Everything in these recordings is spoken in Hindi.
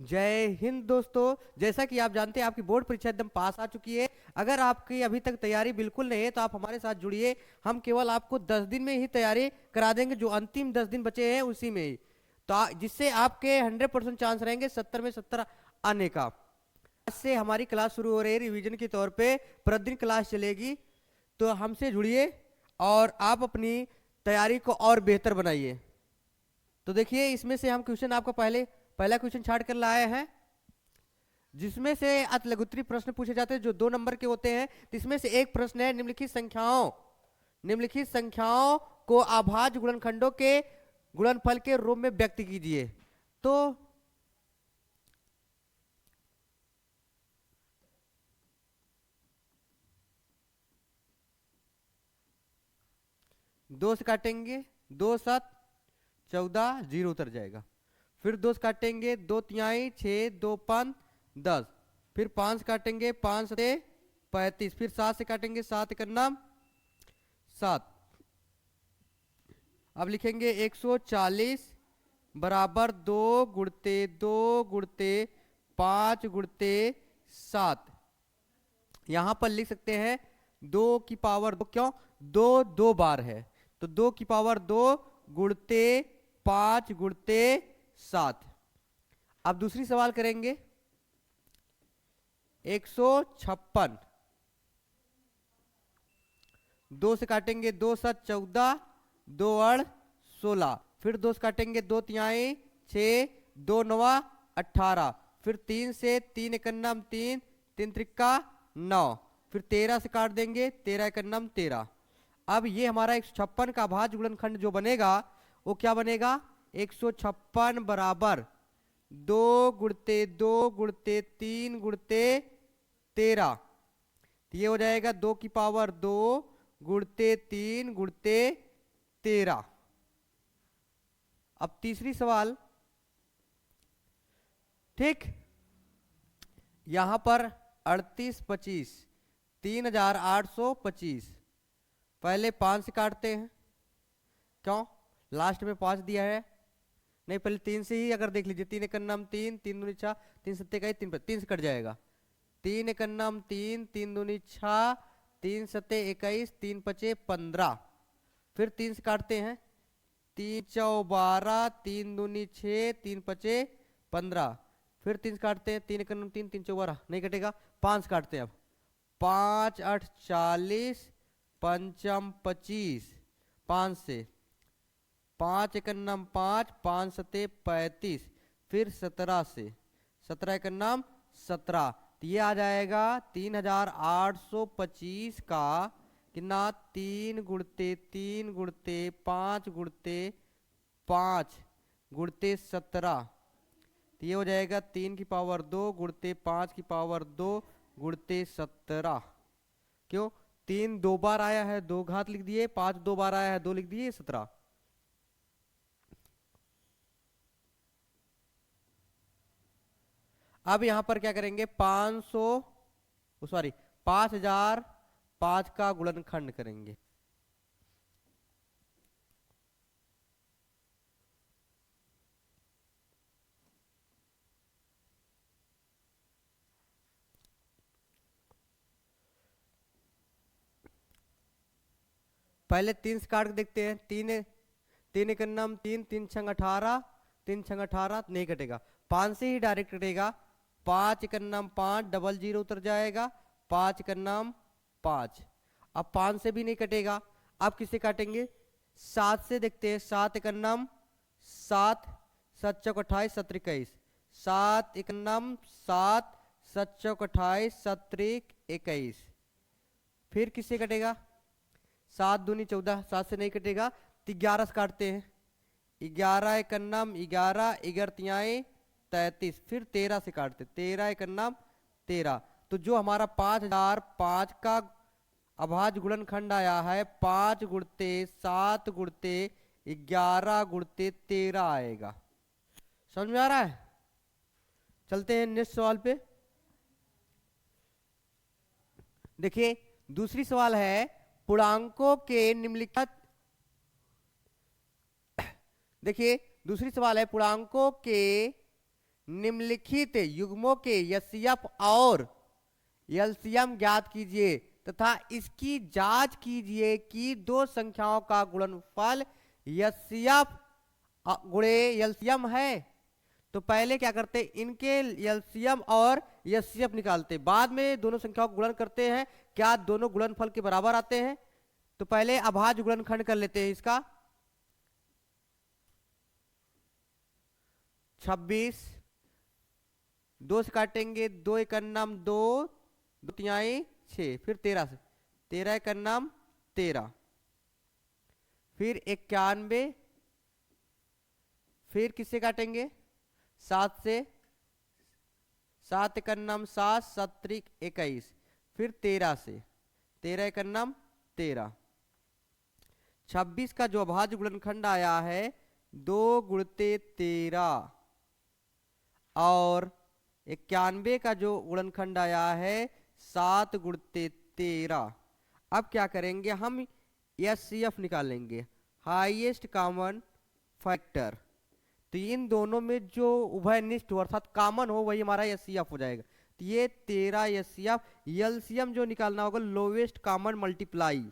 जय हिंद दोस्तों। जैसा कि आप जानते हैं आपकी बोर्ड परीक्षा एकदम पास आ चुकी है। अगर आपकी अभी तक तैयारी बिल्कुल नहीं है तो आप हमारे साथ जुड़िए। हम केवल आपको 10 दिन में ही तैयारी करा देंगे, जो अंतिम 10 दिन बचे हैं उसी में ही। तो जिससे आपके 100% चांस रहेंगे 70 में 70 आने का। आज से हमारी क्लास शुरू हो रही है रिवीजन के तौर पे, प्रतिदिन क्लास चलेगी। तो हमसे जुड़िए और आप अपनी तैयारी को और बेहतर बनाइए। तो देखिए, इसमें से हम क्वेश्चन आपको पहला क्वेश्चन छाट कर लाए हैं, जिसमें से अतिलघुत्री प्रश्न पूछे जाते हैं जो 2 नंबर के होते हैं। तो इसमें से एक प्रश्न है, निम्नलिखित संख्याओं को अभाज्य गुणनखंडों के गुणनफल के रूप में व्यक्त कीजिए। तो 2 से काटेंगे, 2 7 14, 0 उतर जाएगा। फिर 2 से काटेंगे, 2 तिहाई 6, 2 5 10। फिर 5 से काटेंगे, 5 7 35। फिर 7 से काटेंगे, 7 एक नाम 7। अब लिखेंगे 140 बराबर 2 गुणते 2 गुणते 5 गुणते 7। यहां पर लिख सकते हैं 2 की पावर 2, क्यों 2 2 बार है, तो 2 की पावर 2 गुणते 5 गुणते 7। अब दूसरी सवाल करेंगे, 156, 2 से काटेंगे, 2 7 14, 2 8 16। फिर 2 से काटेंगे, 2 तिहाई 6, 2 9 18। फिर 3 से 3 एक नाम 3, 3 त्रिका 9। फिर 13 से काट देंगे, 13 एक नाम 13। अब ये हमारा 156 का अभाज्य गुणनखंड जो बनेगा वो क्या बनेगा, 156 बराबर 2 गुणते 2 गुणते 3 गुणते 13। तो ये हो जाएगा 2 की पावर 2 गुणते 3 गुणते 13। अब तीसरी सवाल, ठीक, यहां पर 38 25 3825। पहले 5 से काटते हैं, क्यों लास्ट में 5 दिया है। नहीं, पहले 3 से ही अगर देख लीजिए, 3 एक नाम 3, 3 दूनी 6, 3 सत्ते का 3 से कट जाएगा। 3 एक नाम 3, 3 दूनी 6, 3 सत्ते 21, 3 पचे 15। फिर 3 से काटते हैं, 3 चौ 12, 3 दूनी 6, 3 पचे 15। फिर 3 से काटते हैं, 3 एक नाम 3, 3 चौ 12, नहीं कटेगा। 5 काटते हैं, अब 5 8 40, पंचम 25। 5 से 5 एक नाम 5, 5 सते 35। फिर 17 से 17 एक नाम 17। तो ये आ जाएगा 3825 का कितना, 3 गुणते 3 गुणते 5 गुणते 5 गुणते 17। तो ये हो जाएगा 3 की पावर 2 गुणते 5 की पावर 2 गुणते 17। क्यों, 3 2 बार आया है, 2 घात लिख दिए, 5 2 बार आया है, 2 लिख दिए, 17। अब यहां पर क्या करेंगे, 500 सॉरी 5005 का गुणनखंड करेंगे। पहले 3 से काट के देखते हैं, 3 3 एक नाम 3, 3 छंग 18, 3 छंग 18 नहीं कटेगा। 5 से ही डायरेक्ट कटेगा, 5 एक नाम 5, डबल 0 उतर जाएगा, 5 एक नाम 5। अब 5 से भी नहीं कटेगा, अब किससे काटेंगे, 7 से देखते हैं। 7 एक नाम 7, 7 चौक 28, 17 21। 7 एक नाम 7, 7 चौक 28, 17 21। फिर किससे कटेगा, 7 दूनी 14, 7 से नहीं कटेगा, तो 11 से काटते हैं। 11 एक नाम 11, 11 तिहाई 33। फिर 13 से काटते, 13 एक नाम 13। तो जो हमारा 5005 का अभाज्य गुणनखंड आया है, 5 गुणते 7 गुणते 11 गुणते 13 आएगा। समझ में आ रहा है। चलते हैं नेक्स्ट सवाल पे। देखिए, दूसरी सवाल है, पूर्णांकों के निम्नलिखित, देखिए दूसरी सवाल है, पूर्णांकों के निम्नलिखित युग्मों के एचसीएफ और एलसीएम ज्ञात कीजिए तथा इसकी जांच कीजिए कि दो संख्याओं का गुणनफल एचसीएफ गुणे एलसीएम है। तो पहले क्या करते हैं, इनके एलसीएम और एचसीएफ निकालते, बाद में दोनों संख्याओं को गुणन करते हैं, क्या दोनों गुणनफल के बराबर आते हैं। तो पहले अभाज्य गुणनखंड कर लेते हैं इसका। 26 2 से काटेंगे, 2 एक अन्नम 2, 2 तिहाई 6, फिर 13 से, 13 एक अन्नम 13, फिर 91, फिर किससे काटेंगे 7 से, 7 एक अन्नम 7, 7 त्रिक 21, फिर 13 से, 13 एक अन्नम 13। 26 का जो अभाज्य गुणनखंड आया है 2 गुणते 13 और 91 का जो गुणनखंड आया है 7 गुणते 13। अब क्या करेंगे, हम एचसीएफ निकालेंगे, हाईएस्ट कॉमन फैक्टर। तो इन दोनों में जो उभयनिष्ठ हो अर्थात कॉमन हो वही हमारा एचसीएफ हो जाएगा। तो ये 13 एचसीएफ, एलसीएम जो निकालना होगा लोवेस्ट कॉमन मल्टीप्लाई।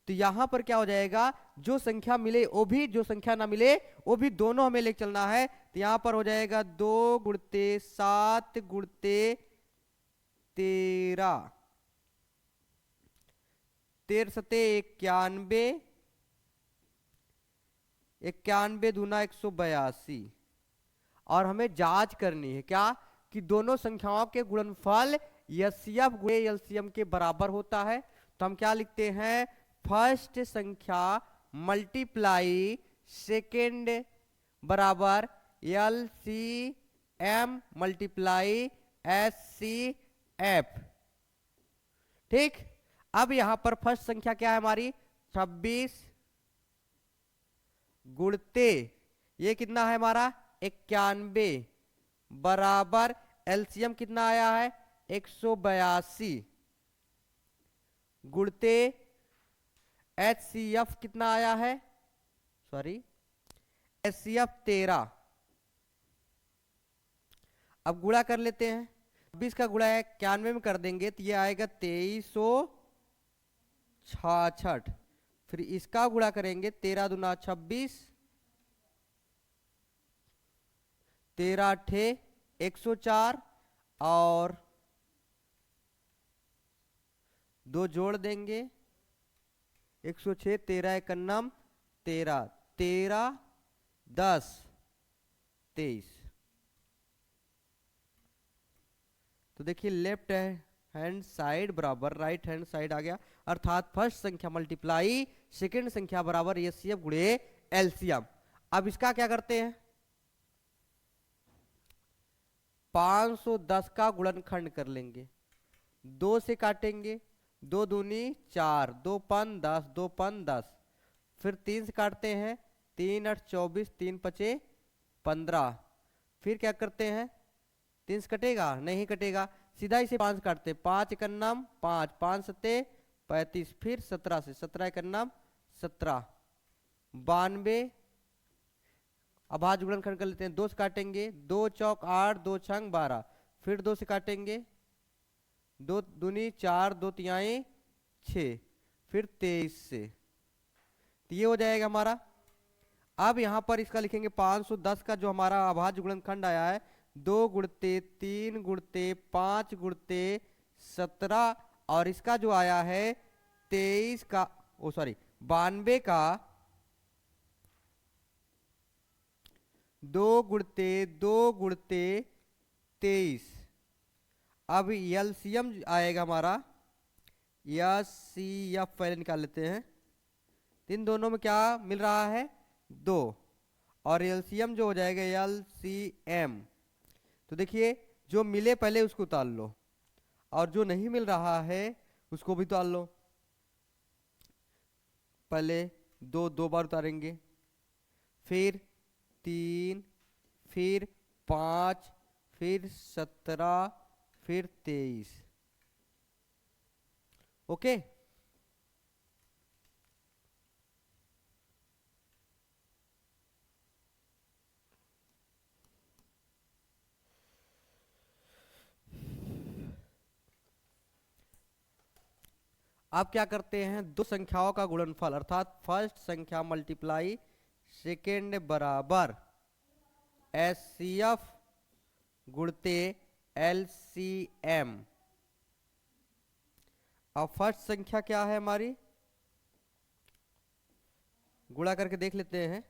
तो यहां पर क्या हो जाएगा, जो संख्या मिले वो भी, जो संख्या ना मिले वो भी, दोनों हमें लेके चलना है। तो यहां पर हो जाएगा 2 गुणते 7 गुणते 13, 13 सते 91, 91 दूना 182। और हमें जांच करनी है क्या, कि दोनों संख्याओं के गुणनफल एचसीएफ गुणे एलसीएम के बराबर होता है। तो हम क्या लिखते हैं, फर्स्ट संख्या मल्टीप्लाई सेकेंड बराबर एलसीएम मल्टीप्लाई एचसीएफ। ठीक, अब यहां पर फर्स्ट संख्या क्या है हमारी 26 गुणते ये कितना है हमारा 91 बराबर एलसीएम कितना आया है 182 गुणते एचसीएफ कितना आया है, सॉरी एचसीएफ 13। अब गुणा कर लेते हैं, 20 का गुणा 91 में कर देंगे तो ये आएगा 2366। फिर इसका गुणा करेंगे 13 दूना 26, 13 अठे 104 और 2 जोड़ देंगे 106, 13 एक अन्नम 13, 13 10 23। तो देखिए लेफ्ट हैंड साइड बराबर राइट हैंड साइड आ गया, अर्थात फर्स्ट संख्या मल्टीप्लाई सेकेंड संख्या बराबर एचसीएफ गुणे एलसीएम। अब इसका क्या करते हैं, 510 का गुणनखंड कर लेंगे, 2 से काटेंगे, 2 दूनी 4, 2 पन 10, 2 पन 10, फिर 3 से काटते हैं, 3 8 24, 3 पचे 15, फिर क्या करते हैं 3 से कटेगा नहीं कटेगा, सीधा इसे 5 काटते, 5 एक अन्नम 5, 5 सत्ते 35, फिर 17 से, 17 एक अन्नम 17, 92 अभाज्य गुणनखंड कर लेते हैं, 2 से काटेंगे, 2 चौक 8, 2 छंग 12, फिर 2 से काटेंगे, 2 दूनी 4, 2 तिहाई 6, फिर 23 से, तो ये हो जाएगा हमारा। अब यहां पर इसका लिखेंगे 510 का जो हमारा अभाज्य गुणनखंड आया है 2 गुणते 3 गुणते 5 गुणते 17 और इसका जो आया है 23 का, ओ सॉरी 92 का 2 गुणते 2 गुणते 23। अब एलसीएम आएगा हमारा, एचसीएफ पहले निकाल लेते हैं, इन दोनों में क्या मिल रहा है 2 और एलसीएम जो हो जाएगा एलसीएम। तो देखिए जो मिले पहले उसको उतार लो और जो नहीं मिल रहा है उसको भी उतार लो। पहले 2 बार उतारेंगे, फिर 3, फिर 5, फिर 17, फिर 23। ओके, अब क्या करते हैं, दो संख्याओं का गुणनफल अर्थात फर्स्ट संख्या मल्टीप्लाई सेकेंड बराबर एचसीएफ गुणते एलसीएम। अब फर्स्ट संख्या क्या है हमारी, गुणा करके देख लेते हैं।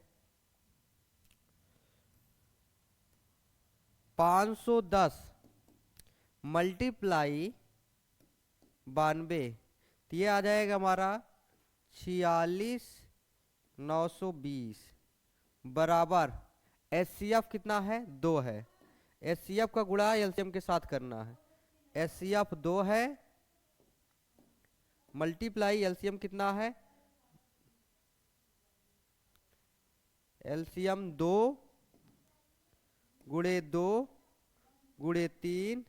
510 मल्टीप्लाई 92, तो ये आ जाएगा हमारा 46,920 बराबर एचसीएफ कितना है, 2 है। एचसीएफ का गुणा एलसीएम के साथ करना है। एचसीएफ 2 है मल्टीप्लाई एलसीएम कितना है, एलसीएम 2 गुणे 2 गुणे 3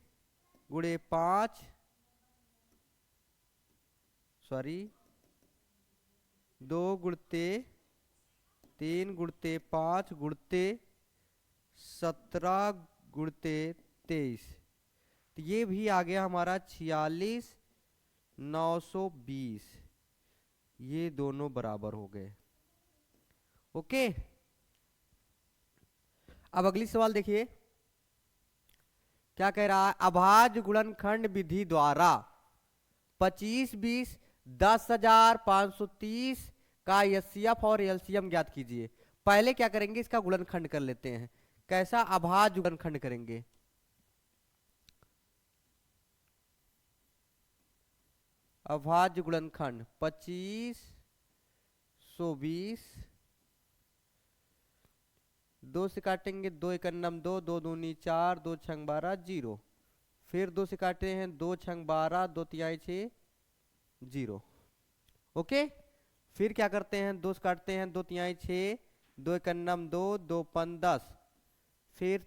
गुणे 5 सॉरी 2 गुणते 3 गुणते 5 गुणते 17 गुणते 23, तो ये भी आ गया हमारा 46,920। ये दोनों बराबर हो गए। ओके, अब अगली सवाल देखिए क्या कह रहा है। अभाज्य गुणनखंड विधि द्वारा 25, 20, 10,530 का एचसीएफ और एलसीएम ज्ञात कीजिए। पहले क्या करेंगे, इसका गुणनखंड कर लेते हैं। कैसा, अभाज्य गुणनखंड करेंगे। अभाज्य गुणनखंड 2520, 2 से काटेंगे 2 एकन्नम 2, 2 दूनी 4, 2 छंग 12 0। फिर 2 से काटे हैं 2 छंग 12, 2 तिहाई 6 0। ओके, फिर क्या करते हैं, 2 से काटते हैं 2 तिहाई 6, 2 एकन्नम 2, 2 पन 10। फिर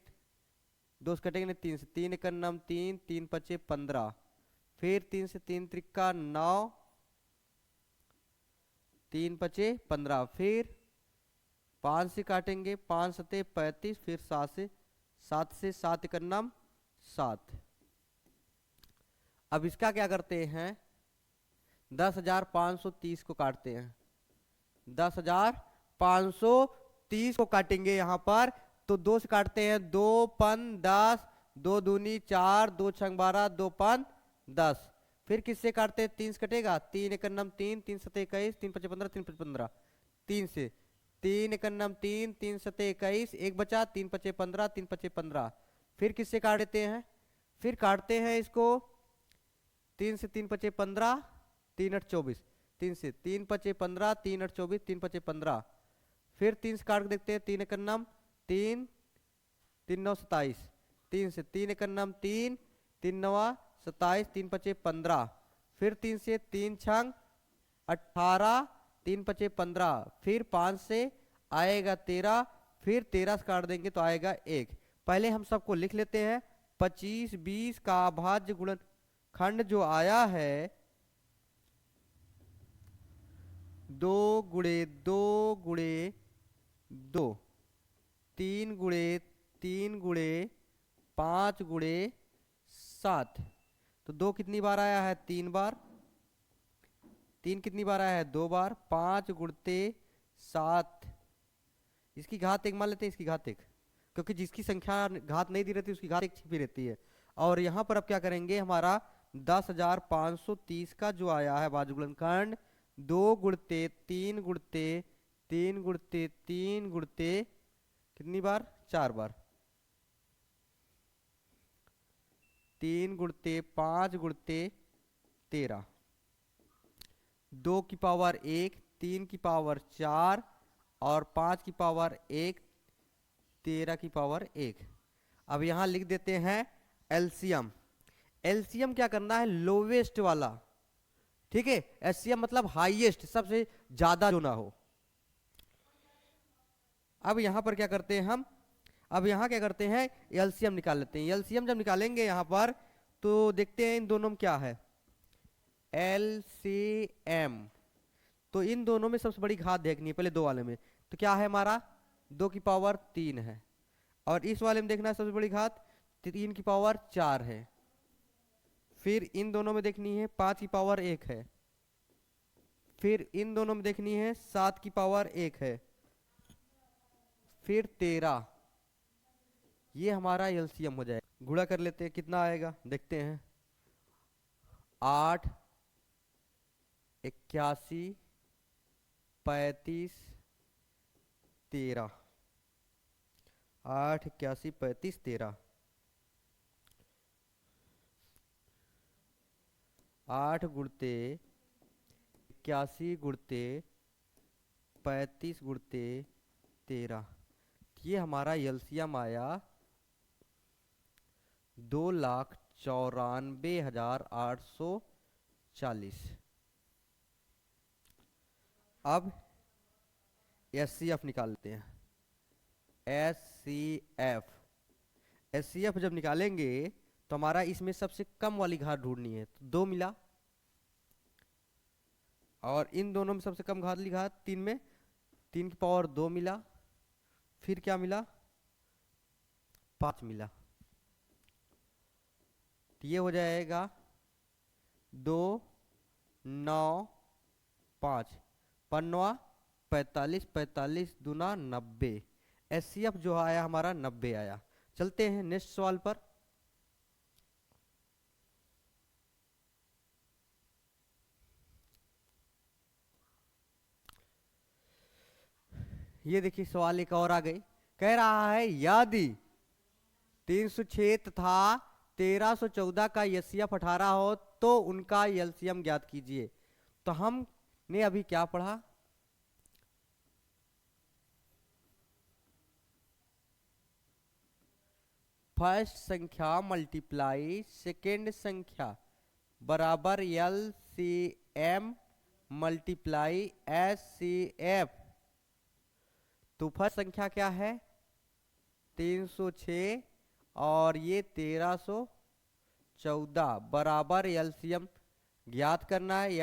2 से कटेंगे 3 से, 3 एकन्नम 3, 3 पचे 15। फिर 3 से 3 त्रिक्का 9, 3 पचे 15। फिर 5 से काटेंगे 5 सते 35। फिर 7 से 7 एकन्नम 7। अब इसका क्या करते हैं, 10,530 को काटते हैं। 10,530 को काटेंगे यहां पर, तो 2 से काटते हैं 2 पन 10, 2 दूनी 4, 2 छंग 12, 2 पन 10। फिर किससे काटते हैं, 3 से कटेगा, 3 एकन्नम 3, 3 सते 21, 3 पचे 15, 3 पचे 15। 3 से 3 एकन्नम 3, 3 सते 21, 1 बचा, 3 पचे 15, 3 पचे 15। फिर किससे काट देते हैं, फिर काटते हैं इसको 3 से 3 पचे 15, 3 8 24। 3 से 3 पचे 15, 3 8 24, 3 पचे 15। फिर 3 से काट के देखते हैं, 3 एकन्नम 3, 3 9 27। 3 से 3 एकन्नम 3, 3 9 27, 3 पचे 15। फिर 3 से 3 छंग 18, 3 पचे 15। फिर 5 से आएगा 13। फिर 13 से काट देंगे तो आएगा 1। पहले हम सबको लिख लेते हैं। 25, 20 का अभाज्य गुणनखंड जो आया है 2 गुणे 2 गुणे 2, 3 गुणे 3 गुणे 5 गुणे 7। तो 2 कितनी बार आया है, 3 बार। 3 कितनी बार आया है, 2 बार। 5 गुणते 7, इसकी घात 1 मान लेते हैं, इसकी घात 1, क्योंकि जिसकी संख्या घात नहीं दी रहती उसकी घात 1 छिपी रहती है। और यहाँ पर अब क्या करेंगे, हमारा 10,530 का जो आया है अभाज्य गुणनखंड 2 गुणते 3 गुणते 3 गुणते 3 गुणते कितनी बार, 4 बार। 3 गुणते 5 गुणते 13, 2 की पावर 1, 3 की पावर 4 और 5 की पावर 1, 13 की पावर 1। अब यहां लिख देते हैं एलसीएम। एलसीएम क्या करना है, लोवेस्ट वाला, ठीक है। एचसीएम मतलब हाईएस्ट, सबसे ज्यादा जो ना हो। अब यहां पर क्या करते हैं हम, अब यहां क्या करते हैं, एलसीएम निकाल लेते हैं। एलसीएम जब निकालेंगे यहां पर तो देखते हैं इन दोनों में क्या है, एलसीएम। तो इन दोनों में सबसे बड़ी घात देखनी है, पहले 2 वाले में तो क्या है हमारा 2 की पावर 3 है, और इस वाले में देखना है सबसे बड़ी घात 3 की पावर 4 है। फिर इन दोनों में देखनी है 5 की पावर 1 है, फिर इन दोनों में देखनी है 7 की पावर 1 है, फिर 13, ये हमारा एलसीएम हो जाएगा। गुणा कर लेते हैं, कितना आएगा देखते हैं। 8, 81, 35, 13, 8, 81, 35, 13, 8 गुणते 81 गुणते 35 गुणते 13, ये हमारा एलसीएम आया 2,94,840। अब एचसीएफ निकालते हैं। एचसीएफ जब निकालेंगे तो हमारा इसमें सबसे कम वाली घात ढूंढनी है, तो 2 मिला, और इन दोनों में सबसे कम घात वाली घात 3 में 3 की पावर 2 मिला, फिर क्या मिला 5 मिला, तो ये हो जाएगा 2, 9, 5, 5 45, 45 दूना 90। एचसीएफ जो आया हमारा 90 आया। चलते हैं नेक्स्ट सवाल पर। ये देखिए सवाल एक और आ गई, कह रहा है यदि 306 तथा 1314 का एचसीएफ 18 हो तो उनका एलसीएम ज्ञात कीजिए। तो हमने अभी क्या पढ़ा, फर्स्ट संख्या मल्टीप्लाई सेकेंड संख्या बराबर एलसीएम मल्टीप्लाई एचसीएफ। तो फर्स्ट संख्या क्या है 306 और ये 1314 बराबर एलसीएम ज्ञात करना है।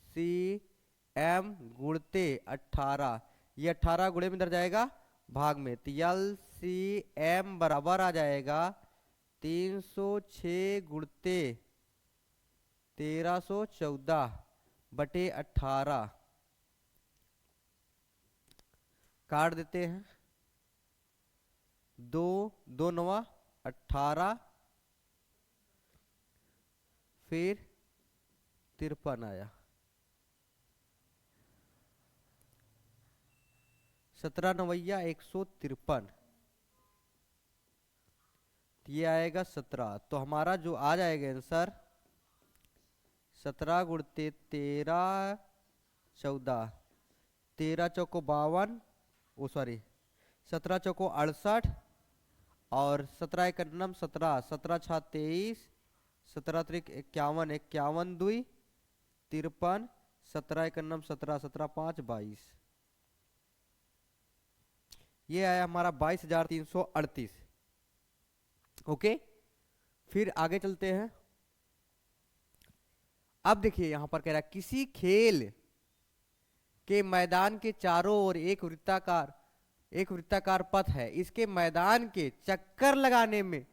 एलसीएम गुणते 18, ये 18 गुणे में दर जाएगा भाग में, तो एलसीएम बराबर आ जाएगा 306 गुणते 1314 बटे 18। काट देते हैं, 2 2 9 18, फिर 53 आया, 17 नवैया 153, ये आएगा 17। तो हमारा जो आ जाएगा आंसर 17 गुणते 13 14, 13 चौको 52, 17 चौको 68, और 17 एक 17, 17 छा 23, 17 त्रिक 51, 51 दुई 53, 17 एक 17, 17 5 22, ये आया हमारा 22,338। ओके, फिर आगे चलते हैं। अब देखिए यहां पर कह रहा है किसी खेल के मैदान के चारों ओर एक वृत्ताकार पथ है, इसके मैदान के चक्कर लगाने में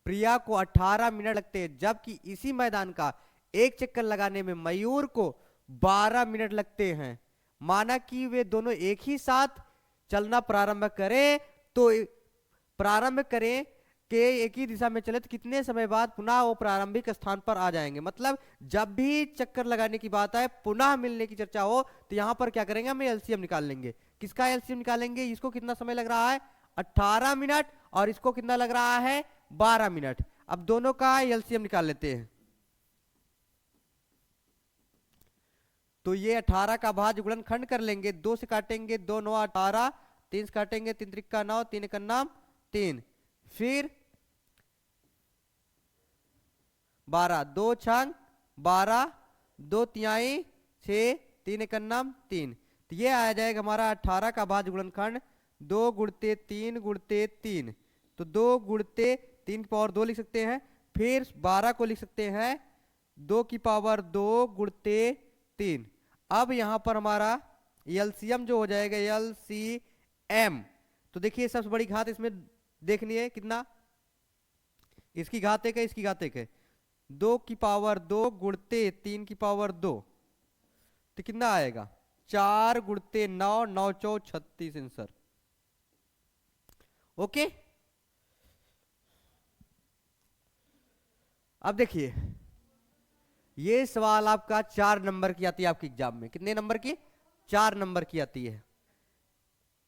प्रिया को 18 मिनट लगते हैं, जबकि इसी मैदान का एक चक्कर लगाने में मयूर को 12 मिनट लगते हैं। माना कि वे दोनों एक ही साथ चलना प्रारंभ करें, तो प्रारंभ करें के एक ही दिशा में चले तो कितने समय बाद पुनः वो प्रारंभिक स्थान पर आ जाएंगे। मतलब जब भी चक्कर लगाने की बात आए, पुनः मिलने की चर्चा हो, तो यहां पर क्या करेंगे, हम एलसीएम निकाल लेंगे। किसका एलसीएम निकालेंगे, इसको कितना समय लग रहा है 18 मिनट, और इसको कितना लग रहा है 12 मिनट। अब दोनों का एलसीएम निकाल लेते हैं। तो ये 18 का भाज्य गुणनखंड कर लेंगे, 2 से काटेंगे 2 9 18, 3 से काटेंगे 3 त्रिका 9, 3 एक 3, फिर 12, 2 छंग 12, 2 तिहाई 6, 3 एक 3, तो ये आ जाएगा हमारा 18 का भाज्य गुणनखंड 2 गुणते 3 गुणते 3, तो 2 गुणते 3 की पावर 2 लिख सकते हैं, फिर 12 को लिख सकते हैं 2 की पावर 2 गुणते 3। अब यहां पर हमारा एलसीएम जो हो जाएगा एलसीएम, तो देखिए सबसे बड़ी घात इसमें देखनी है कितना, इसकी घात एक है, इसकी घात एक है, 2 की पावर 2 गुणते 3 की पावर 2, तो कितना आएगा, 4 गुणते 9, 9 चौ 36 आंसर। ओके, अब देखिए ये सवाल आपका 4 नंबर की आती है आपके एग्जाम में। कितने नंबर की, 4 नंबर की आती है,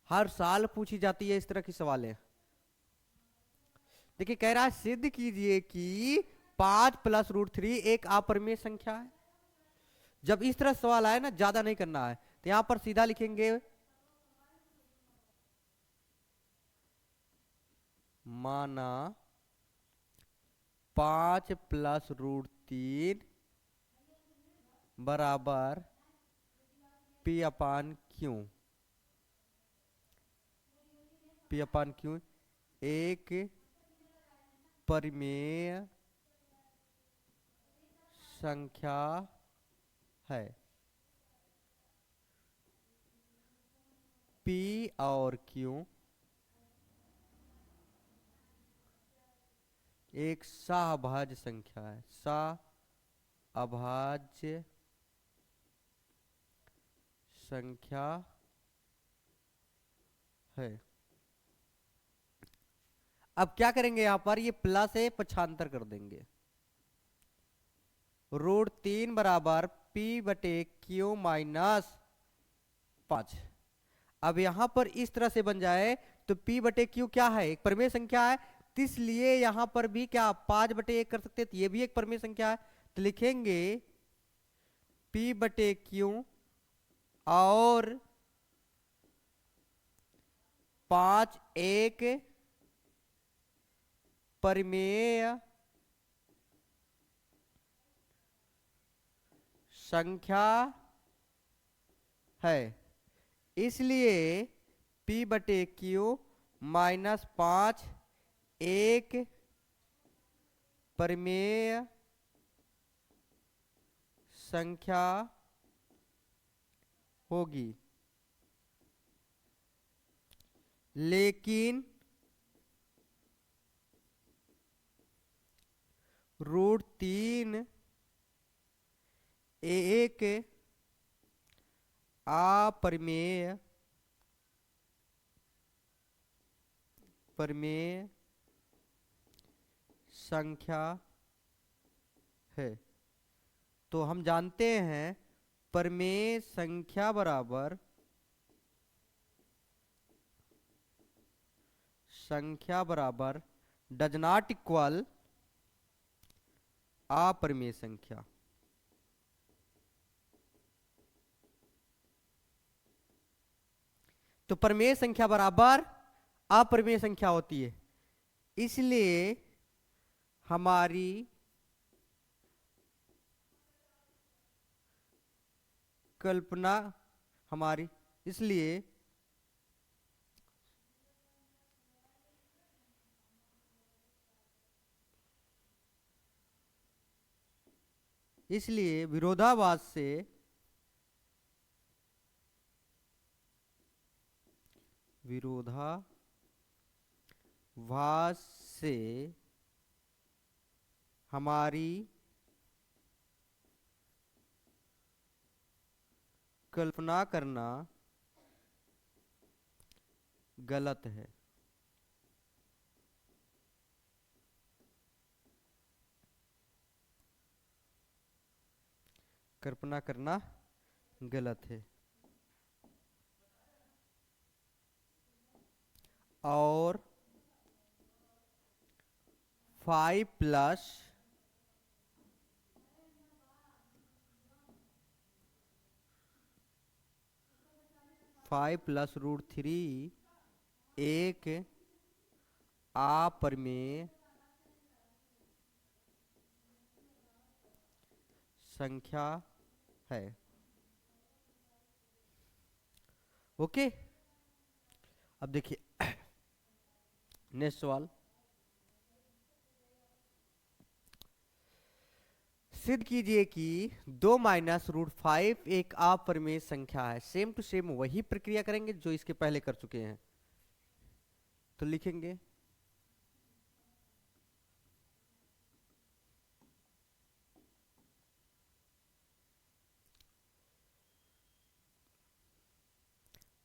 हर साल पूछी जाती है इस तरह की सवालें। देखिए कह रहा है सिद्ध कीजिए कि 5 + √3 एक अपरिमेय संख्या है। जब इस तरह सवाल आए ना, ज्यादा नहीं करना है, तो यहां पर सीधा लिखेंगे माना 5 + √3 बराबर P/Q। P/Q एक परिमेय संख्या है। P और Q एक सहअभाज्य संख्या है, सहअभाज्य संख्या है। अब क्या करेंगे, यहां पर ये प्लस है, पक्षांतर कर देंगे। √3 बराबर P/Q - 5। अब यहां पर इस तरह से बन जाए तो P/Q क्या है, एक परिमेय संख्या है, तो इसलिए यहां पर भी क्या 5/1 कर सकते हैं, तो ये भी एक परिमेय संख्या है। तो लिखेंगे P/Q और 5 एक परिमेय संख्या है, इसलिए P/Q - 5 एक परिमेय संख्या होगी। लेकिन √3 एक अपरिमेय संख्या है। तो हम जानते हैं परिमेय संख्या बराबर डज नॉट इक्वल अपरिमेय संख्या। तो परिमेय संख्या बराबर अपरिमेय संख्या होती है, इसलिए हमारी कल्पना इसलिए विरोधाभास से हमारी कल्पना करना गलत है। कल्पना करना गलत है। और 5 + √3 एक अपरिमेय संख्या है। ओके, अब देखिए नेक्स्ट सवाल। सिद्ध कीजिए कि 2 - √5 एक अपरिमेय संख्या है। सेम टू सेम वही प्रक्रिया करेंगे जो इसके पहले कर चुके हैं। तो लिखेंगे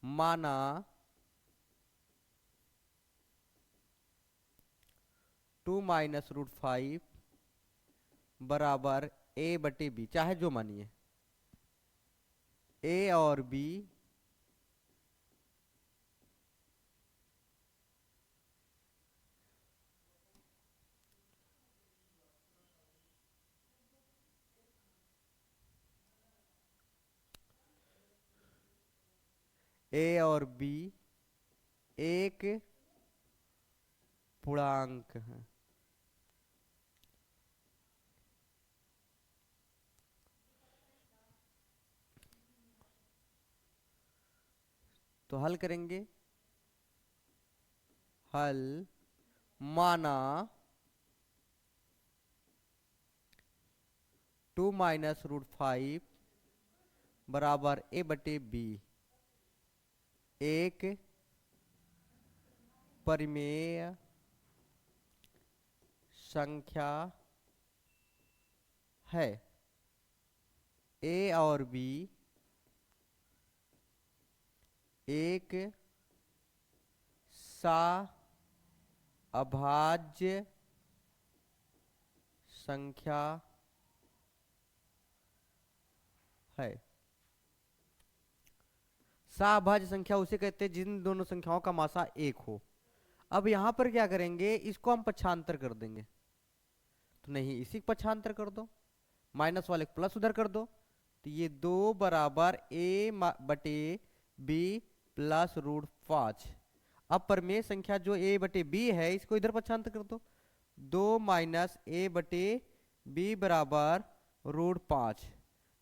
माना 2 - √5 बराबर a/b, चाहे जो मानिए, a और b एक पूर्णांक है। तो हल करेंगे। हल माना 2 - √5 बराबर a/b एक परिमेय संख्या है। a और b एक अभाज्य संख्या है। अभाज्य संख्या उसे कहते हैं जिन दोनों संख्याओं का मासा एक हो। अब यहां पर क्या करेंगे, इसको हम पक्षांतर कर देंगे। तो नहीं, इसी को पक्षांतर कर दो, माइनस वाले प्लस उधर कर दो, तो ये 2 बराबर a/b प्लस √5। अब परमेय संख्या जो a/b है, इसको इधर पक्षांतर कर दो, 2 - a/b बराबर √5।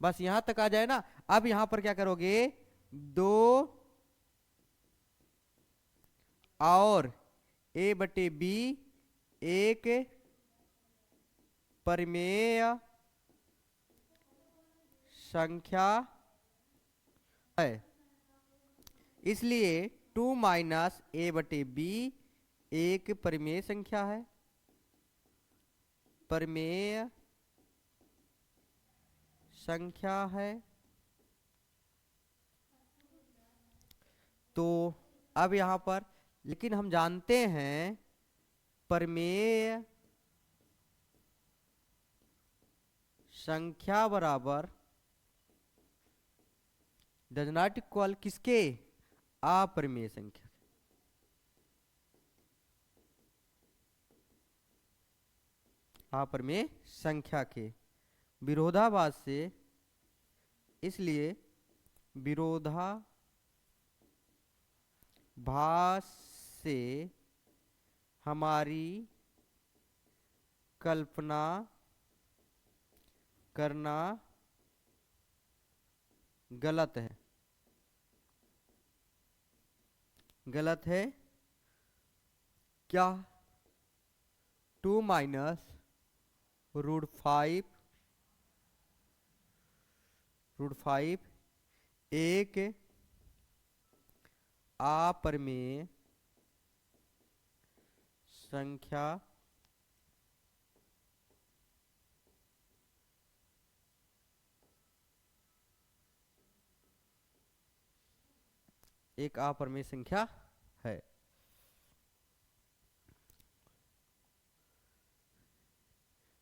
बस यहां तक आ जाए ना। अब यहां पर क्या करोगे, 2 और a/b एक परिमेय संख्या है, इसलिए 2 - a/b एक परिमेय संख्या है। परिमेय संख्या है। तो अब यहां पर लेकिन हम जानते हैं परिमेय संख्या बराबर डज नॉट इक्वल किसके, अपरिमेय संख्या। अपरिमेय संख्या के विरोधाभास से, इसलिए विरोधाभास से हमारी कल्पना करना गलत है। गलत है क्या, 2 - √5 एक अपरिमेय संख्या एक अपरिमेय संख्या है।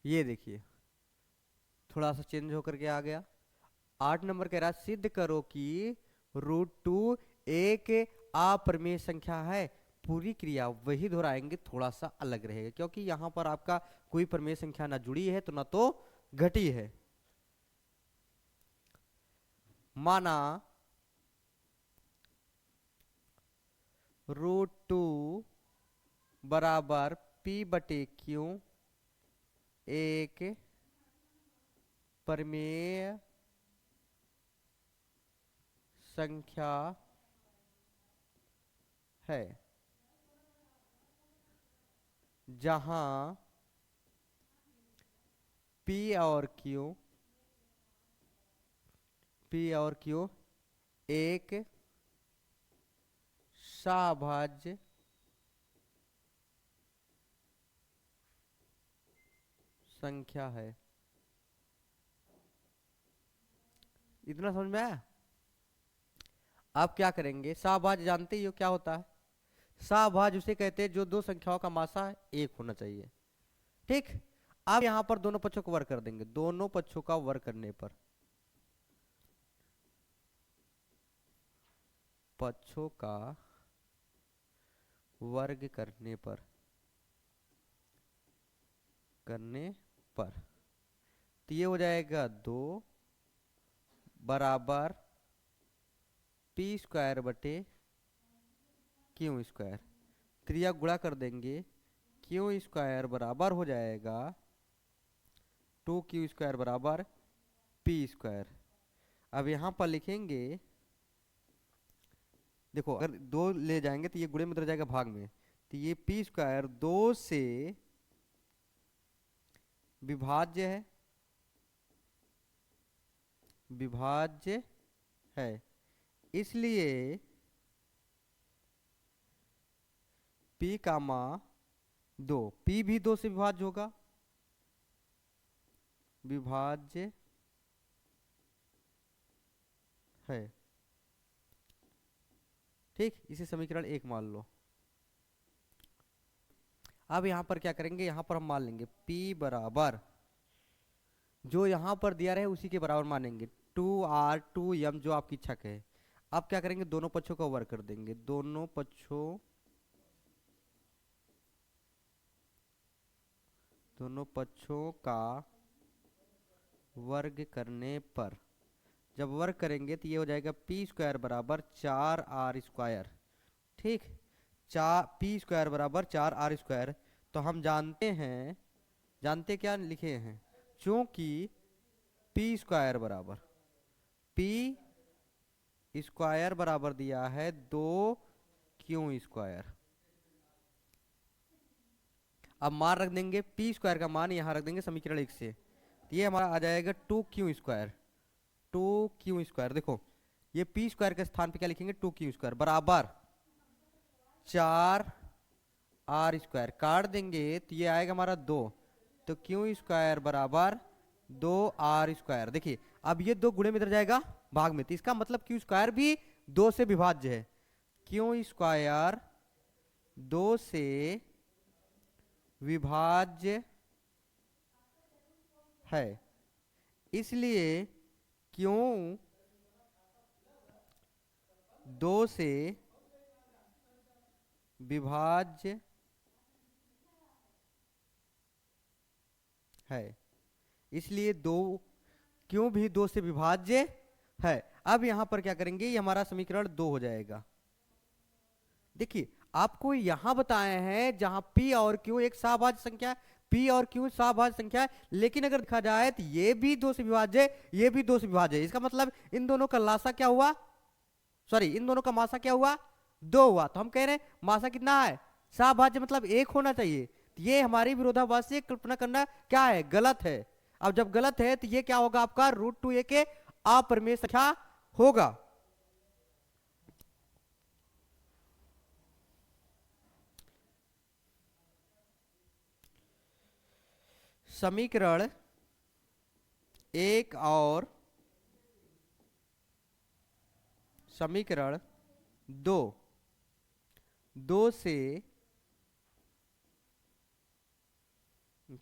ये देखिए थोड़ा सा चेंज होकर के आ गया। 8 नंबर कह रहा सिद्ध करो कि √2 एक अपरिमेय संख्या है। पूरी क्रिया वही दोहराएंगे, थोड़ा सा अलग रहेगा, क्योंकि यहां पर आपका कोई परिमेय संख्या ना जुड़ी है तो ना तो घटी है। माना √2 बराबर p/q एक परिमेय संख्या है, जहां p और q एक अभाज्य संख्या है। इतना समझ में आया। आप क्या करेंगे, शाहबाज जानते ही हो क्या होता है, शाहबाज उसे कहते हैं जो दो संख्याओं का मासा एक होना चाहिए। ठीक। अब यहां पर दोनों पक्षों को वर्ग कर देंगे, दोनों पक्षों का वर्ग करने पर, पक्षों का वर्ग करने पर तो ये हो जाएगा 2 बराबर पी स्क्वायर बटे क्यू स्क्वायर। त्रिया गुणा कर देंगे, क्यू स्क्वायर बराबर हो जाएगा 2 क्यू स्क्वायर बराबर पी स्क्वायर। अब यहां पर लिखेंगे, देखो अगर 2 ले जाएंगे तो ये गुणे में उतर जाएगा भाग में, तो ये पी स्क्वायर 2 से विभाज्य है, विभाज्य है, इसलिए p का मान 2, p भी 2 से विभाज्य होगा, विभाज्य है। ठीक, इसे समीकरण 1 मान लो। अब यहां पर क्या करेंगे, यहां पर हम मान लेंगे p बराबर जो यहां पर दिया रहे उसी के बराबर मानेंगे 2r2m जो आपकी इच्छा है। अब क्या करेंगे, दोनों पक्षों का वर्ग कर देंगे, दोनों पक्षों का वर्ग करने पर, जब वर्ग करेंगे तो ये हो जाएगा पी स्क्वायर बराबर 4r स्क्वायर। ठीक, चार पी स्क्वायर बराबर 4r स्क्वायर। तो हम जानते हैं, जानते क्या लिखे हैं, चूंकि पी स्क्वायर बराबर दिया है 2 क्यू स्क्वायर। अब मान रख देंगे, पी स्क्वायर का मान यहां रख देंगे समीकरण 1 से, ये हमारा आ जाएगा 2 क्यू स्क्वायर। 2 क्यू स्क्वायर, देखो ये पी स्क्वायर के स्थान पे क्या लिखेंगे, 2 क्यू स्क्वायर बराबर 4r स्क्वायर, काट देंगे तो ये आएगा हमारा 2, तो क्यू स्क्वायर बराबर 2r स्क्वायर। देखिए अब ये 2 गुणे में इधर जाएगा भाग में, तो इसका मतलब क्यू स्क्वायर भी 2 से विभाज्य है, क्यू स्क्वायर 2 से विभाज्य है, इसलिए क्यों 2 से विभाज्य है, इसलिए क्यों भी 2 से विभाज्य है। अब यहां पर क्या करेंगे, ये हमारा समीकरण 2 हो जाएगा। देखिए आपको यहां बताए हैं जहां p और q एक सहभाज्य संख्या है, p और q सहभाज्य संख्या है, लेकिन अगर देखा जाए तो ये भी 2 से विभाज्य है, ये भी 2 से विभाज्य है, इसका मतलब इन दोनों का लासा क्या हुआ, सॉरी इन दोनों का मासा क्या हुआ, 2 हुआ। तो हम कह रहे हैं मासा कितना है, सहभाज्य मतलब 1 होना चाहिए। तो ये हमारी विरोधाभासी कल्पना करना क्या है, गलत है। अब जब गलत है तो ये क्या होगा, आपका √2a के अपरिमेय संख्या होगा। समीकरण 1 और समीकरण 2 से,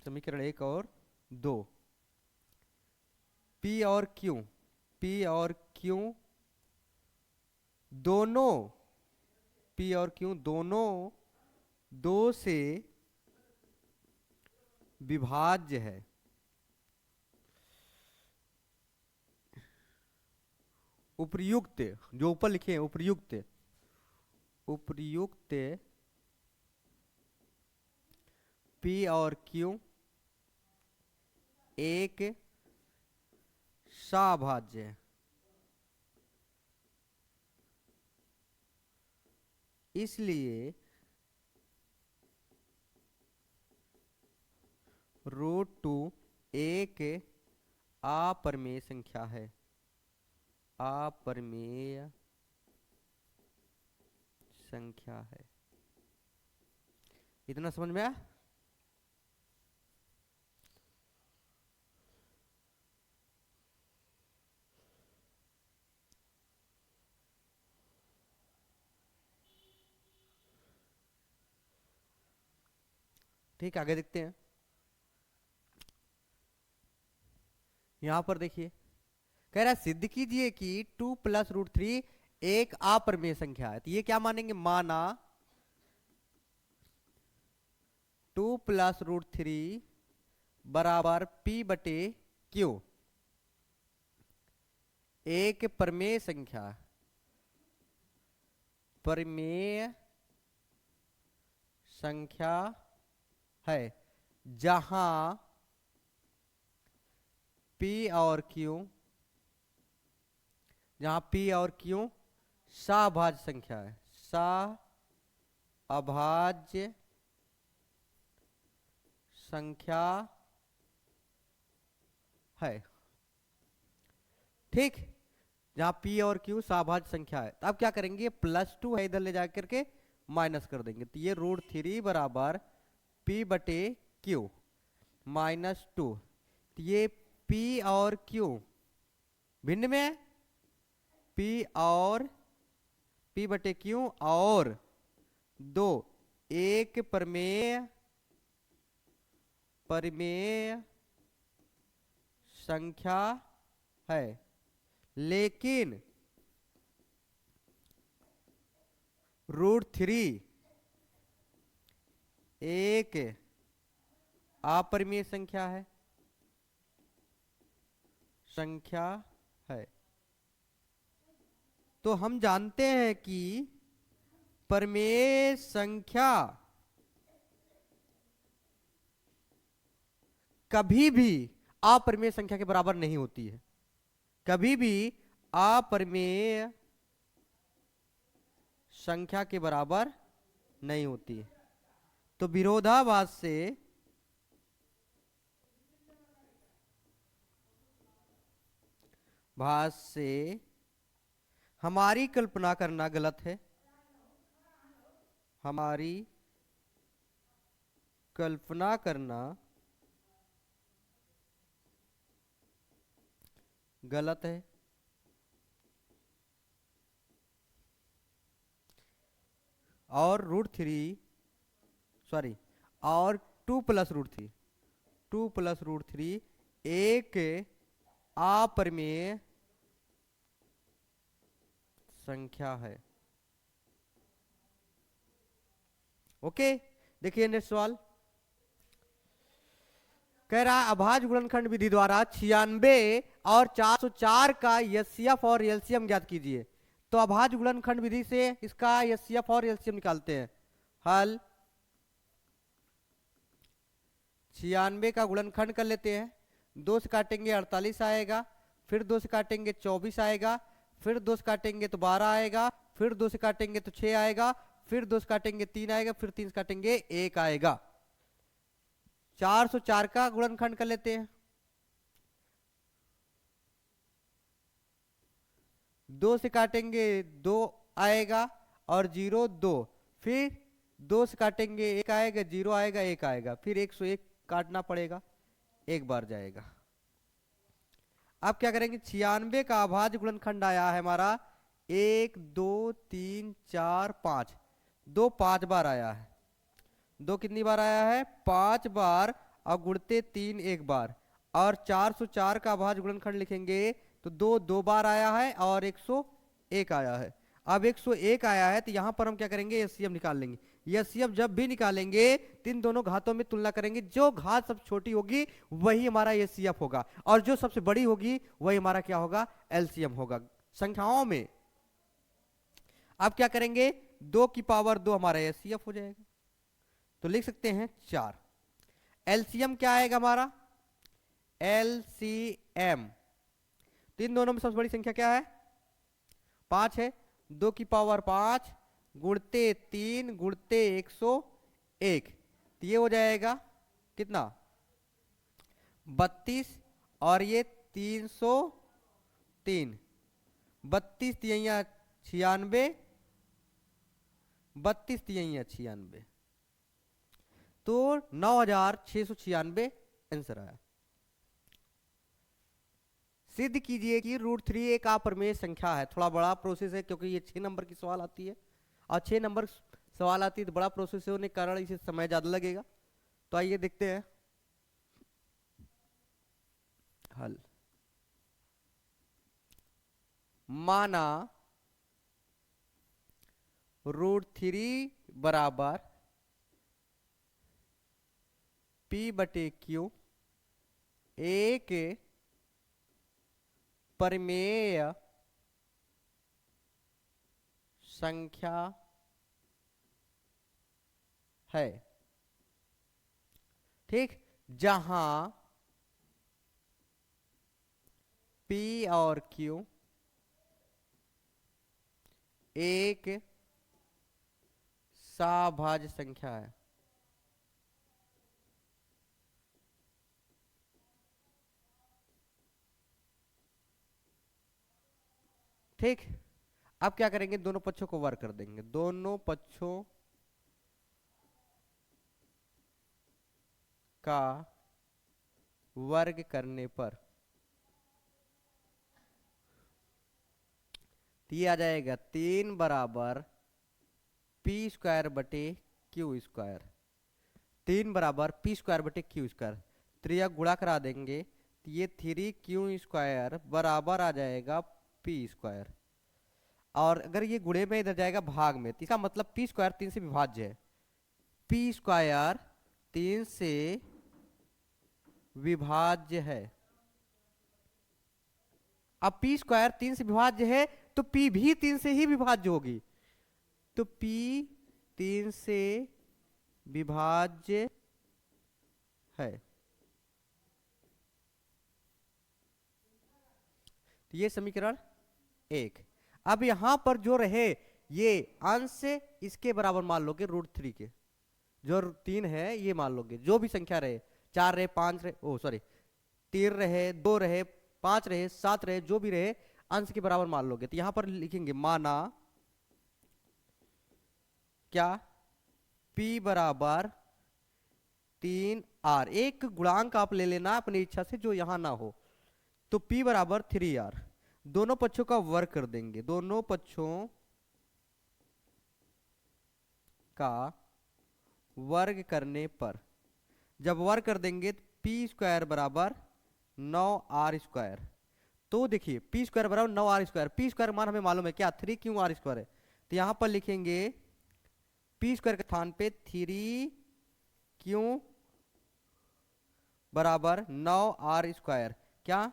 समीकरण 1 और 2 P और Q दोनों, P और Q दोनों 2 से विभाज्य है। उपर्युक्त जो ऊपर लिखे हैं, उपर्युक्त P और Q एक सहभाज्य है, इसलिए √2 एक अपरिमेय संख्या है, अपरिमेय संख्या है। इतना समझ में आया। ठीक है, आगे देखते हैं। यहां पर देखिए कह रहा है सिद्ध कीजिए कि 2 + √3 एक अपरिमेय संख्या है। तो ये क्या मानेंगे, माना 2 + √3 बराबर P/Q एक परिमेय संख्या, परिमेय संख्या है जहां P और Q सभाज्य संख्या है, सभाज्य संख्या है। ठीक, जहां P और Q सभाज्य संख्या है। तो अब क्या करेंगे, +2 है इधर ले जाकर के माइनस कर देंगे। तो ये √3 बराबर P/Q -2। तो ये P और Q भिन्न में है, P/Q और 2 एक परिमेय संख्या है, लेकिन √3 एक अपरिमेय संख्या है। तो हम जानते हैं कि परिमेय संख्या कभी भी अपरिमेय संख्या के बराबर नहीं होती है, कभी भी अपरिमेय संख्या के बराबर नहीं होती है। तो विरोधाभास से हमारी कल्पना करना गलत है, हमारी कल्पना करना गलत है। और और 2 + √3 एक अपरिमेय संख्या है। ओके, देखिए नेक्स्ट सवाल कह रहा है अभाज्य गुणनखंड विधि द्वारा 96 और 404 का एचसीएफ और एलसीएम ज्ञात कीजिए। तो अभाज्य गुणनखंड विधि से इसका एचसीएफ और एलसीएम निकालते हैं। हल 96 का गुणनखंड कर लेते हैं, 2 से काटेंगे 48 आएगा, फिर 2 से काटेंगे 24 आएगा, फिर 2 से काटेंगे तो 12 आएगा, फिर 2 से काटेंगे तो 6 आएगा, फिर 2 से काटेंगे 3 आएगा, फिर 3 से काटेंगे 1 आएगा। 404 का गुणनखंड कर लेते हैं, 2 से काटेंगे 2 आएगा और 0 2, फिर 2 से काटेंगे 1 आएगा, 0 आएगा, 1 आएगा, फिर 101 काटना पड़ेगा, एक बार जाएगा। अब क्या करेंगे, 96 का अभाज्य गुणनखंड आया है हमारा 1 2 3 4 5, 2 5 बार आया है, 2 कितनी बार आया है, 5 बार, और गुणते 3 एक बार। और 404 का अभाज्य गुणनखंड लिखेंगे तो 2 2 बार आया है और 101 आया है। अब 101 आया है तो यहां पर हम क्या करेंगे, एचसीएफ निकाल लेंगे। एचसीएफ जब भी निकालेंगे तीन दोनों घातों में तुलना करेंगे, जो घात सबसे छोटी होगी वही हमारा एचसीएफ होगा, और जो सबसे बड़ी होगी वही हमारा क्या होगा, एलसीएम होगा संख्याओं में। अब क्या करेंगे, 2 की पावर 2 हमारा एचसीएफ हो जाएगा, तो लिख सकते हैं 4। एलसीएम क्या आएगा हमारा, एलसीएम, तो इन दोनों में सबसे बड़ी संख्या क्या है, 5 है, 2 की पावर 5 गुणते 3 गुणते 101, तो ये हो जाएगा कितना, 32, और ये 303, 32 तिहैया 96, 32 तिहैया 96, तो 9696 आंसर आया। सिद्ध कीजिए कि √3 एक अपरिमेय संख्या है। थोड़ा बड़ा प्रोसेस है क्योंकि ये 6 नंबर की सवाल आती है, और 6 नंबर सवाल आती है तो बड़ा प्रोसेस होने के कारण इसे समय ज्यादा लगेगा। तो आइए देखते हैं हल। माना √3 बराबर P/Q एक परिमेय संख्या है, ठीक, जहां P और Q एक सभाज्य संख्या है। ठीक, अब क्या करेंगे, दोनों पक्षों को वर्ग कर देंगे। दोनों पक्षों का वर्ग करने पर ये आ जाएगा 3 बराबर P²/Q²। 3 बराबर P²/Q²। त्रिया गुणा करा देंगे तो ये 3Q² बराबर आ जाएगा P²। और अगर ये गुणे में इधर जाएगा भाग में, तो इसका मतलब P² 3 से विभाज्य है। P² 3 से विभाज्य है। अब P² 3 से विभाज्य है तो P भी 3 से ही विभाज्य होगी। तो P 3 से विभाज्य है। तो ये समीकरण 1। अब यहां पर जो रहे ये अंश इसके बराबर मान लोगे √3 के, जो 3 है ये मान लोगे, जो भी संख्या रहे, 4 रहे, 5 रहे, ओ सॉरी 3 रहे, 2 रहे, 5 रहे, 7 रहे, जो भी रहे अंश के बराबर मान लोगे। तो यहां पर लिखेंगे माना क्या P बराबर 3R, एक गुणांक आप ले लेना अपनी इच्छा से जो यहां ना हो। तो P बराबर 3R, दोनों पक्षों का वर्ग कर देंगे। दोनों पक्षों का वर्ग करने पर जब वर्ग कर देंगे तो P² बराबर 9R²। तो देखिए P² बराबर 9R²। P² मान हमें मालूम है क्या, 3Q² है। तो यहां पर लिखेंगे P² के स्थान पे 3Q बराबर 9R²। क्या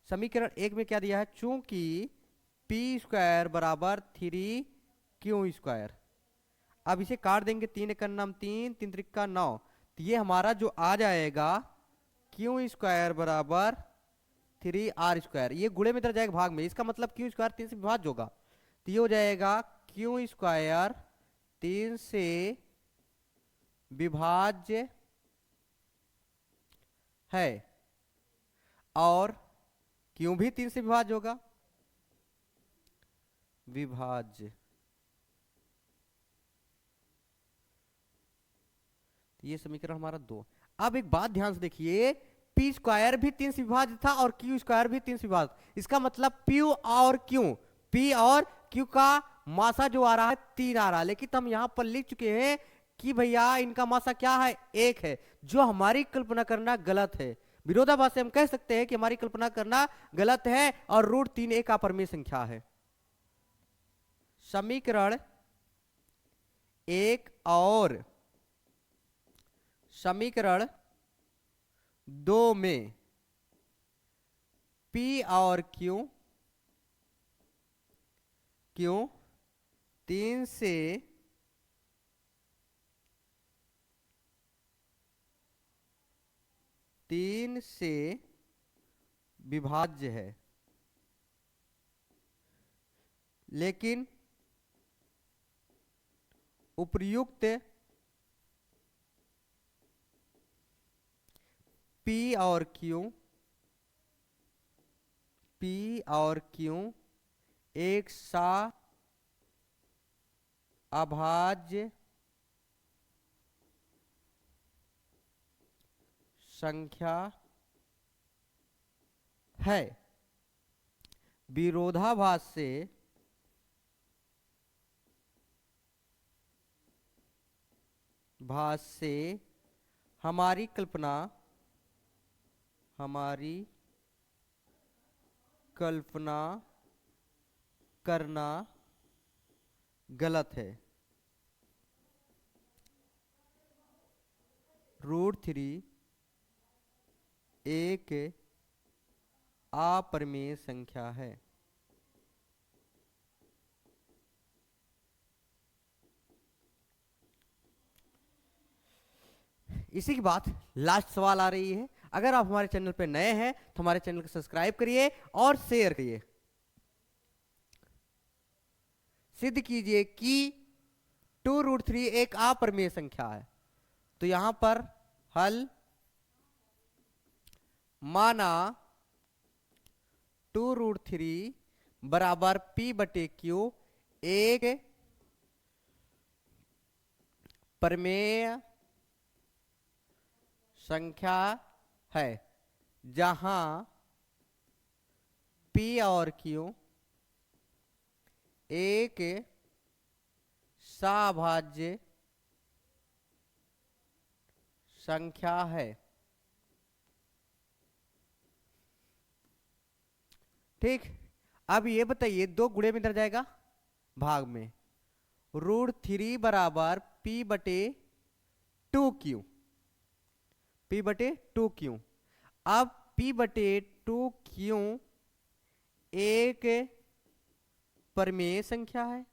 समीकरण 1 में क्या दिया है, चूंकि P² बराबर 3Q²। अब इसे काट देंगे, 3 × 9 3, 3 × 9। तो ये हमारा जो आ जाएगा Q² बराबर 3R²। ये गुणे में इधर जाएगा भाग में, इसका मतलब Q² 3 से विभाज्य होगा। तो ये हो जाएगा Q² 3 से विभाज्य है, और Q भी 3 से विभाज्य होगा, विभाज्य। तो ये समीकरण हमारा 2। अब एक बात ध्यान से देखिए, P² भी 3 से विभाज्य था और Q² भी 3 से विभाज्य। इसका मतलब P और Q का मासा जो आ रहा है 3 आ रहा है, लेकिन हम यहां पर लिख चुके हैं कि भैया इनका मासा क्या है, 1 है, जो हमारी कल्पना करना गलत है। विरोधाभास से हम कह सकते हैं कि हमारी कल्पना करना गलत है और √3 एक अपरिमेय संख्या है। समीकरण 1 और समीकरण 2 में P और Q 3 से विभाज्य है, लेकिन उपर्युक्त P और Q एक अभाज्य संख्या है। विरोधाभास से हमारी कल्पना, हमारी कल्पना करना गलत है। √3 एक अपरिमेय संख्या है। इसी के बाद लास्ट सवाल आ रही है। अगर आप हमारे चैनल पे नए हैं तो हमारे चैनल को सब्सक्राइब करिए और शेयर करिए। सिद्ध कीजिए कि 2√3 एक अपरिमेय संख्या है। तो यहां पर हल माना 2√3 बराबर p/q एक परिमेय संख्या है, जहां p और q एक सभाज्य संख्या है। ठीक, अब ये बताइए 2 गुणे में इधर जाएगा भाग में। √3 बराबर p/2q, p/2q। अब p/2q एक परिमेय संख्या है,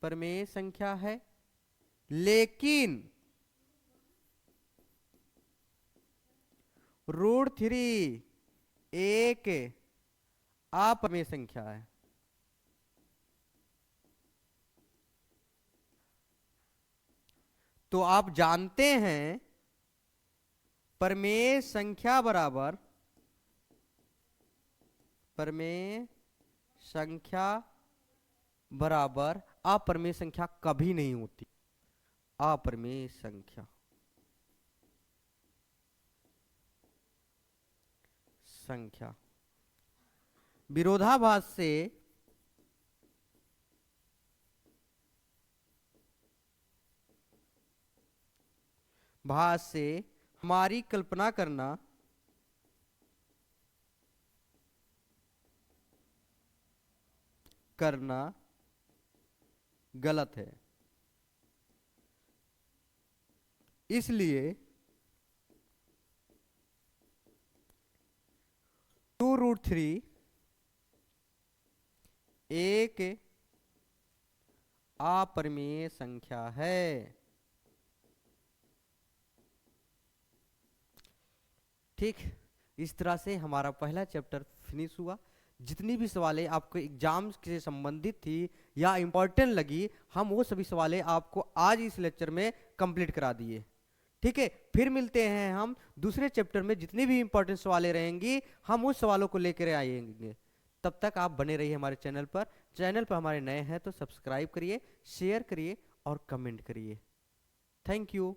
परिमेय संख्या है, लेकिन √3 एक अपरिमेय संख्या है। तो आप जानते हैं परिमेय संख्या बराबर, परिमेय संख्या बराबर अपरिमेय संख्या कभी नहीं होती। अपरिमेय संख्या, संख्या विरोधाभास से हमारी कल्पना करना गलत है। इसलिए 2√3 एक अपरिमेय संख्या है। ठीक, इस तरह से हमारा पहला चैप्टर फिनिश हुआ। जितनी भी सवालें आपको एग्जाम से संबंधित थी या इंपॉर्टेंट लगी, हम वो सभी सवालें आपको आज इस लेक्चर में कंप्लीट करा दिए। ठीक है, फिर मिलते हैं हम दूसरे चैप्टर में। जितनी भी इंपॉर्टेंट सवालें रहेंगी हम उस सवालों को लेकर आएंगे। तब तक आप बने रहिए हमारे चैनल पर। चैनल पर हमारे नए हैं तो सब्सक्राइब करिए, शेयर करिए और कमेंट करिए। Thank you.